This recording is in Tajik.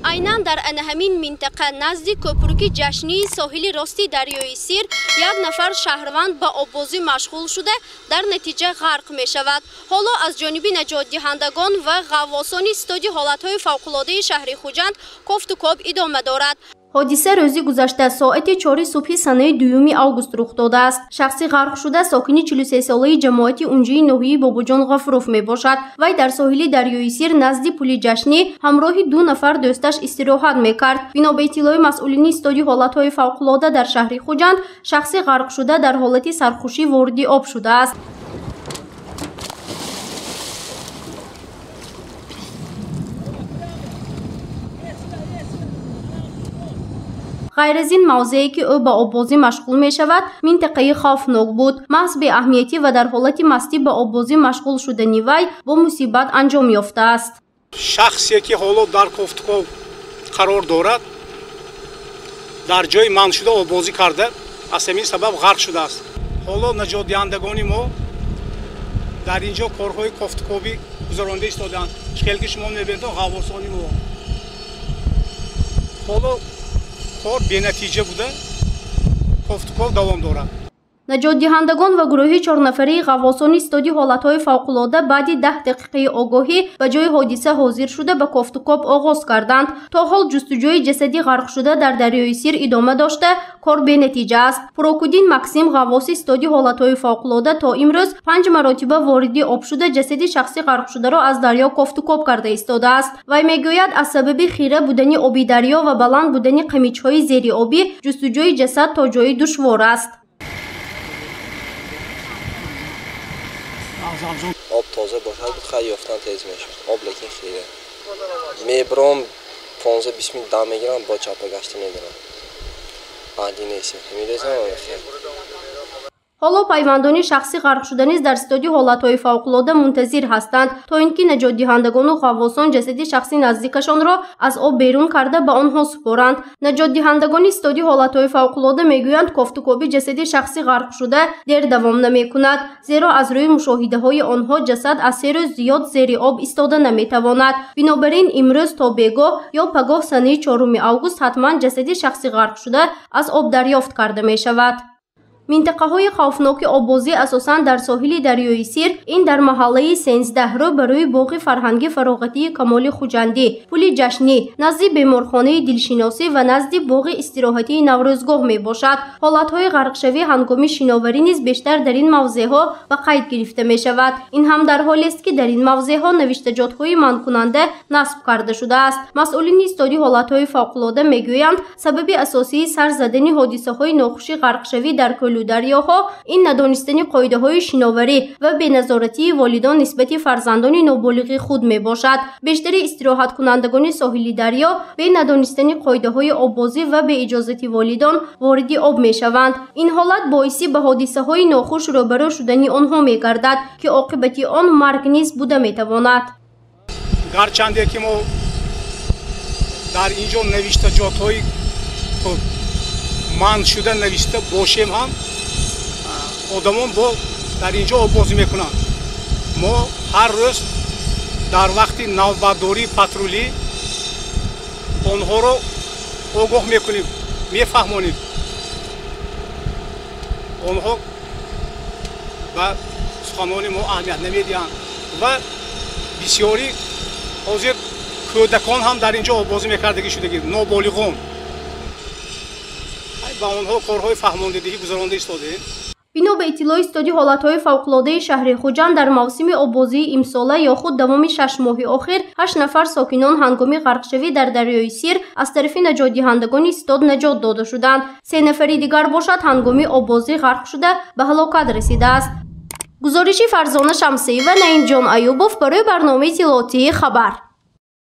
айнан дар ана ҳамин минтақа назди кӯпруки ҷашнии соҳили рости дарёи Сир як нафар шаҳрванд ба оббозӣ машғул шуда дар натиҷа ғарқ мешавад. ҳоло аз ҷониби наҷотдиҳандагон ва ғаввосони истоди ҳолатҳои фавқулодаи шаҳри Хуҷанд кофту коб идома дорад. ҳодиса рӯзи гузашта соати 4 субҳи санаи 2 август рух додааст. шахси ғарқ шуда сокини 43 солаи ҷамоати унҷаи ноҳияи Бобоҷон Ғафуров мебошад. вай дар соҳили дарёи Сир назди пули ҷашнӣ ҳамроҳи 2 нафар дӯсташ истироҳат мекард. бино ба иттилои масъулини истоди ҳолатҳои фавқулода дар шаҳри Хуҷанд, шахси ғарқ шуда дар ҳолати сархушӣ вориди об шудааст. غیر از این موضعی که او با آببازی مشغول می شود منطقه خوفناک بود. محض به اهمیتی و در حالت مستی با آببازی مشغول شدنی وی با مصیبت انجام یافته است. شخصی که حالا در کوفتکو قرار دارد در جای منع شده آببازی کرده از همین سبب غرق شده است. حالا نجات دهندگان ما در اینجا کارهای کوفتکوبی گذرانده ایستادند. خیلی که شما می‌بینید غواصانی ما حالا کار بی‌نتیجه بوده. کوفتکو دوام دارد. наҷотдиҳандагон ва гурӯҳи 4 нафараи ғаввосони истоди ҳолатҳои фавқулода баъди 10 дақиқаи огоҳӣ ба ҷои ҳодиса ҳозир шуда ба кофтукоб оғоз карданд. то ҳол ҷустуҷӯи ҷасади ғарқшуда дар дарёи Сир идома дошта, кор бенатиҷа аст. Прокудин Максим, ғаввоси истоди ҳолатҳои фавқулода, то имрӯз 5 маротиба вориди об шуда ҷасади шахси ғарқшударо аз дарё кофтукоб карда истодааст. вай мегӯяд аз сабаби хира будани оби дарё ва баланд будани қамичҳои зериобӣ ҷустуҷӯи ҷасад то ҷои душвор аст. آب تازه باشد بود خیلی یافتن تیز میشد. آب لیکن خیره میبرم 15-20 منت دم میگیرم با چاپه گشتی میگیرم. بعدی نیست میرسم خیر. ҳоло пайвандони шахси ғарқ шуда низ дар истоди ҳолатҳои фавқулода мунтазир ҳастанд то ин ки наҷотдиҳандагону ғаввосон ҷасади шахси наздикашонро аз об берун карда ба онҳо супоранд. наҷотдиҳандагони истоди ҳолатҳои фавқулода мегӯянд кофтукоби ҷасади шахси ғарқ шуда дер давом намекунад, зеро аз рӯи мушоҳидаҳои онҳо ҷасад аз 3 рӯз зиёд зери об истода наметавонад. бинобар ин имрӯз то бегоҳ ё пагоҳ санаи 4 август ҳатман ҷасади шахси ғарқ шуда аз об дарёфт карда мешавад. минтақаҳои хавфноки оббозӣ асосан дар соҳили дарёи Сир, ин дар маҳаллаи 13 рӯ ба рӯи боғи фарҳангӣ фароғатии Камоли Хуҷандӣ, пули ҷашнӣ, назди беморхонаи Дилшиносӣ ва назди боғи истироҳатии Наврӯзгоҳ мебошад. ҳолатҳои ғарқшавӣ ҳангоми шиноварӣ низ бештар дар ин мавзеъҳо ба қайд гирифта мешавад. ин ҳам дар ҳолест ки дар ин мавзеъҳо навиштаҷотҳои манъкунанда насб карда шудааст. масъулини истоди ҳолатҳои фавқулода мегӯянд сабаби асосии сар задани ҳодисаҳои нохуши ғарқшавӣ дар дарёҳо ин надонистани қоидаҳои шиноварӣ ва беназоратии волидон нисбати фарзандони ноболиғи худ мебошад. бештари истироҳаткунандагони соҳили дарё бе надонистани қоидаҳои оббозӣ ва беиҷозати волидон вориди об мешаванд. ин ҳолат боиси ба ҳодисаҳои нохуш рӯбарӯ шудани онҳо мегардад ки оқибати он марг низ буда метавонад. гарчанде ки мо дар инҷо навиштаҷотҳои манъ шуда навишта бошем ҳам одамон бо дар инҷо оббозӣ мекунанд. мо ҳар рӯз дар вақти навбатдории патрулӣ онҳоро огоҳ мекунем, мефаҳмонем. онҳо ба суханони мо аҳамият намедиҳанд ва бисёри ҳозир кӯдакон ҳам дар инҷо оббозӣ мекардагӣ шудагӣ, ноболиғон. ба онҳо корҳои фаҳмондидиҳӣ гузаронда истодаем. бино ба иттилои истоди ҳолатҳои фавқулодаи шаҳри Хуҷанд дар мавсими оббозии имсола ё худ давоми 6 моҳи охир 8 нафар сокинон ҳангоми ғарқшавӣ дар дарёи Сир аз тарафи наҷотдиҳандагони истод наҷот дода шуданд. 3 нафари дигар бошад ҳангоми оббозӣ ғарқ шуда ба ҳалокат расидааст. гузориши Фарзона Шамсиева, Наимҷон Аюбов барои барномаи иттилоотии Хабар.